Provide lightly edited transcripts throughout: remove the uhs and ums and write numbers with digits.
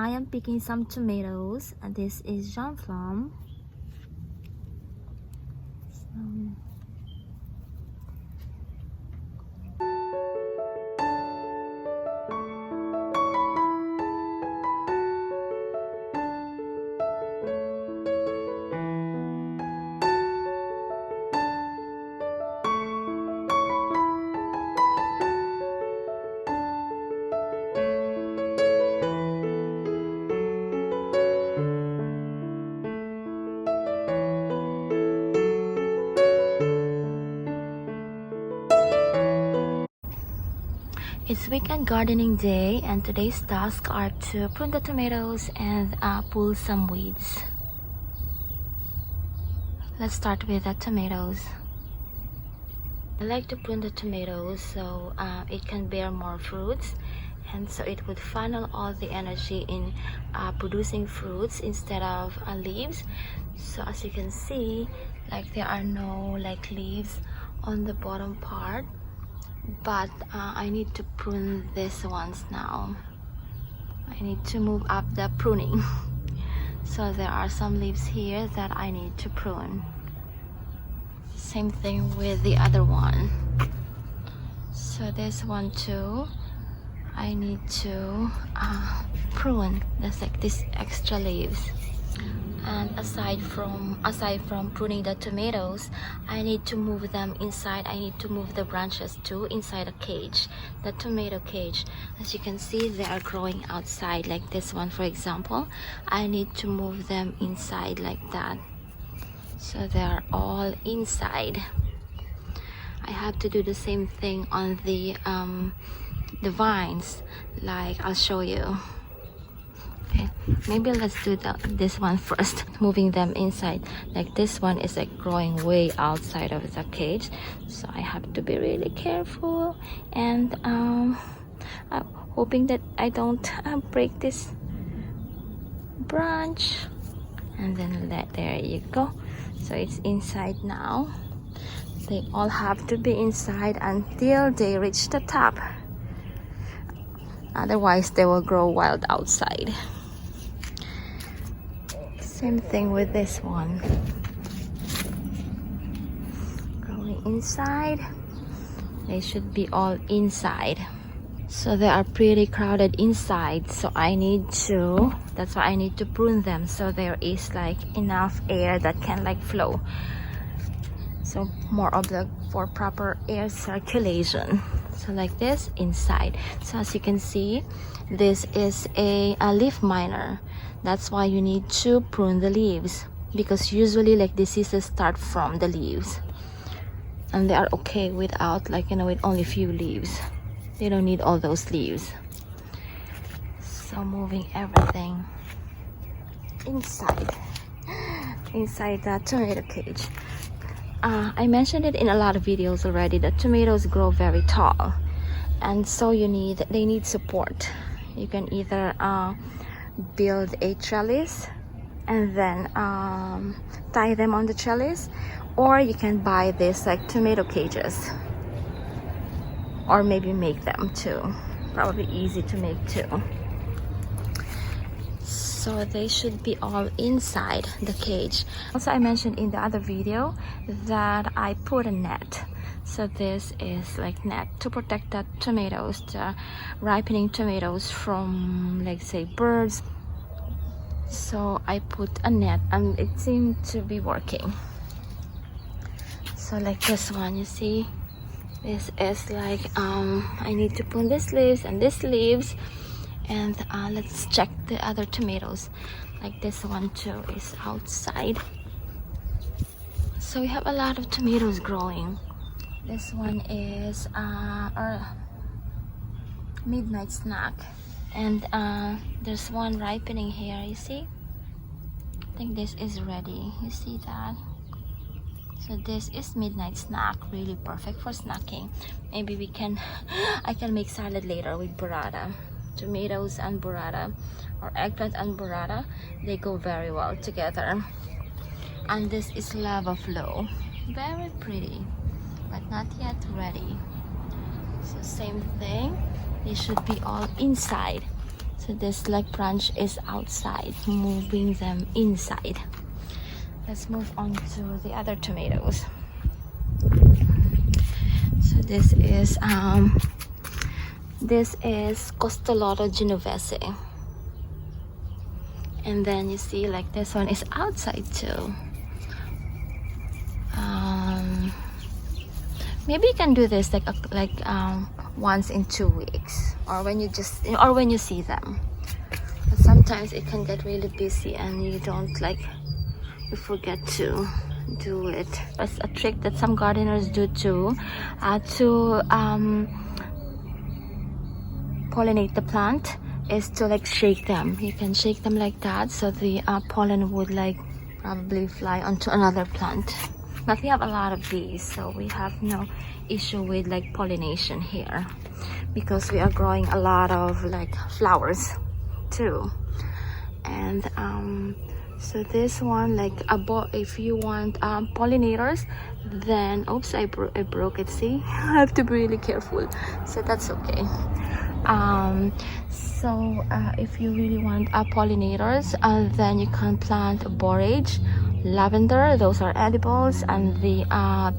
I am picking some tomatoes, and this is Jean Flam. It's weekend gardening day, and today's tasks are to prune the tomatoes and pull some weeds. Let's start with the tomatoes. I like to prune the tomatoes so it can bear more fruits, and so it would funnel all the energy in producing fruits instead of leaves. So as you can see, like there are no like leaves on the bottom part, but I need to prune these ones now. I need to move up the pruning. So there are some leaves here that I need to prune. Same thing with the other one. So this one too, I need to prune. There's like these extra leaves. And aside from pruning the tomatoes, I need to move them inside. I need to move the branches too inside a cage, the tomato cage. As you can see, they are growing outside, like this one for example. I need to move them inside like that, so they are all inside. I have to do the same thing on the vines, like I'll show you. Okay, maybe let's do this one first, moving them inside. Like this one is like growing way outside of the cage, so I have to be really careful, and I'm hoping that I don't break this branch. And then there you go. So it's inside now. They all have to be inside until they reach the top, otherwise they will grow wild outside. Same thing with this one, growing inside. They should be all inside. So they are pretty crowded inside, so that's why I need to prune them, so there is like enough air that can like flow, so more of for proper air circulation. So like this inside. So as you can see, this is a leaf miner. That's why you need to prune the leaves, because usually like diseases start from the leaves, and they are okay without with only few leaves. They don't need all those leaves. So moving everything inside the tomato cage. I mentioned it in a lot of videos already that tomatoes grow very tall, and so they need support. You can either build a trellis and then tie them on the trellis, or you can buy this like tomato cages, or maybe make them too. Probably easy to make too. So they should be all inside the cage. Also, I mentioned in the other video that I put a net. So this is like net to protect the tomatoes, the ripening tomatoes, from like say birds. So I put a net and it seemed to be working. So like this one, you see, this is like I need to prune these leaves and these leaves. And let's check the other tomatoes. Like this one too is outside. So we have a lot of tomatoes growing. This one is our midnight snack, and there's one ripening here, you see. I think this is ready, you see that. So this is midnight snack, really perfect for snacking. Maybe I can make salad later with burrata. Tomatoes and burrata, or eggplant and burrata, they go very well together. And this is lava flow, very pretty, but not yet ready. So same thing, they should be all inside. So So this like branch is outside, moving them inside. Let's move on to the other tomatoes. So this is Costolotto Genovese. And then you see like this one is outside too. Maybe you can do this like once in 2 weeks, or when you see them. But sometimes it can get really busy and you forget to do it. That's a trick that some gardeners do too, to pollinate the plant, is to like shake them. You can shake them like that, so the pollen would like probably fly onto another plant. But we have a lot of bees, so we have no issue with like pollination here, because we are growing a lot of like flowers too. And so this one, like if you want pollinators, then oops, I broke it. See, I have to be really careful, so that's okay. If you really want pollinators, then you can plant borage, lavender, those are edibles, and the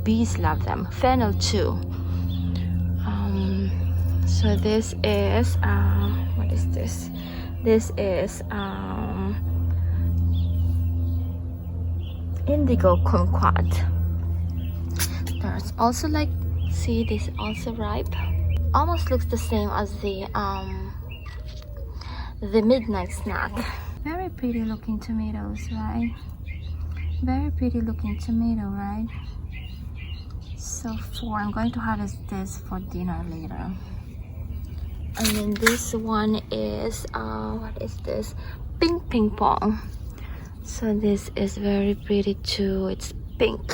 bees love them. Fennel too. So this is what is this? This is indigo kumquat. There's also like, see, this is also ripe. Almost looks the same as the midnight snack. Very pretty looking tomatoes, right? Very pretty looking tomato, right? So I'm going to harvest this for dinner later. And then this one is what is this? Pink ping pong. So this is very pretty too. It's pink,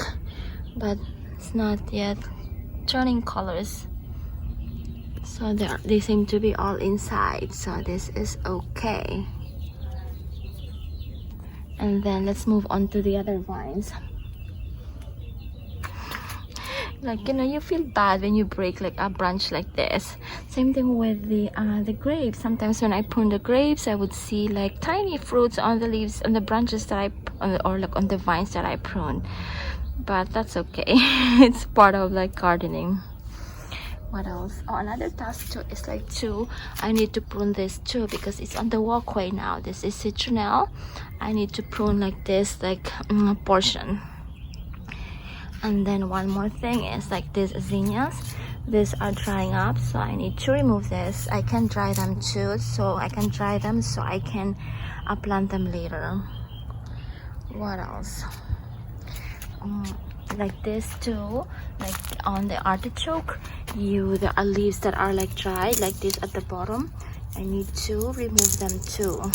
but it's not yet turning colors. So they seem to be all inside, so this is okay. And then let's move on to the other vines. Like, you know, you feel bad when you break like a branch like this. Same thing with the grapes. Sometimes when I prune the grapes, I would see like tiny fruits on the leaves, on the branches that or like on the vines that I prune. But that's okay. It's part of like gardening. What else? Oh, another task too is like I need to prune this too, because it's on the walkway now. This is citronelle. I need to prune like this, like portion. And then one more thing is like these zinnias. These are drying up, so I need to remove this. I can dry them too, so I can plant them later. What else? Like this too, like on the artichoke, there are leaves that are like dried like this at the bottom. I need to remove them too.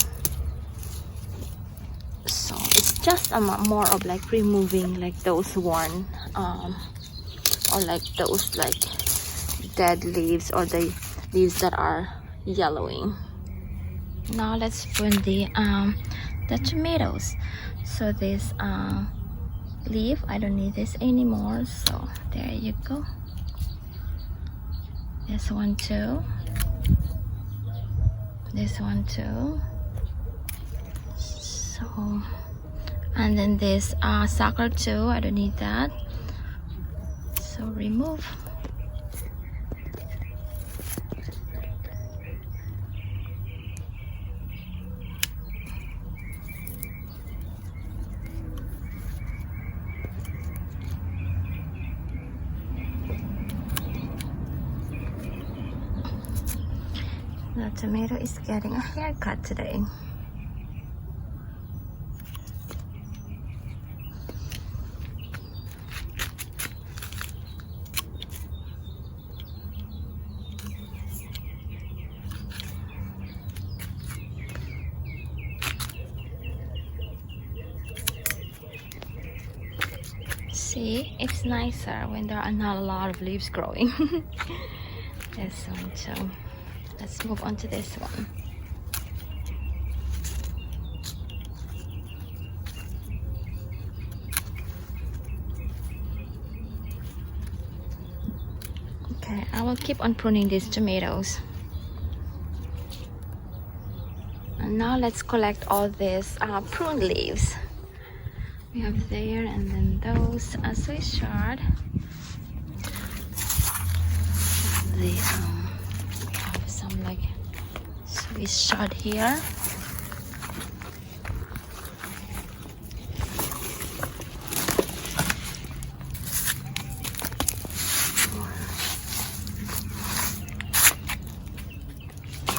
So it's just more of like removing like those worn or like those like dead leaves, or the leaves that are yellowing. Now let's prune the tomatoes. So this leaf, I don't need this anymore, so there you go. This one too, this one too. So, and then this sucker too, I don't need that, so remove. The tomato is getting a haircut today. See, it's nicer when there are not a lot of leaves growing. This one too. Let's move on to this one. Okay, I will keep on pruning these tomatoes. now let's collect all these prune leaves. We have there, and then those Swiss chard. We have some like Swiss chard here.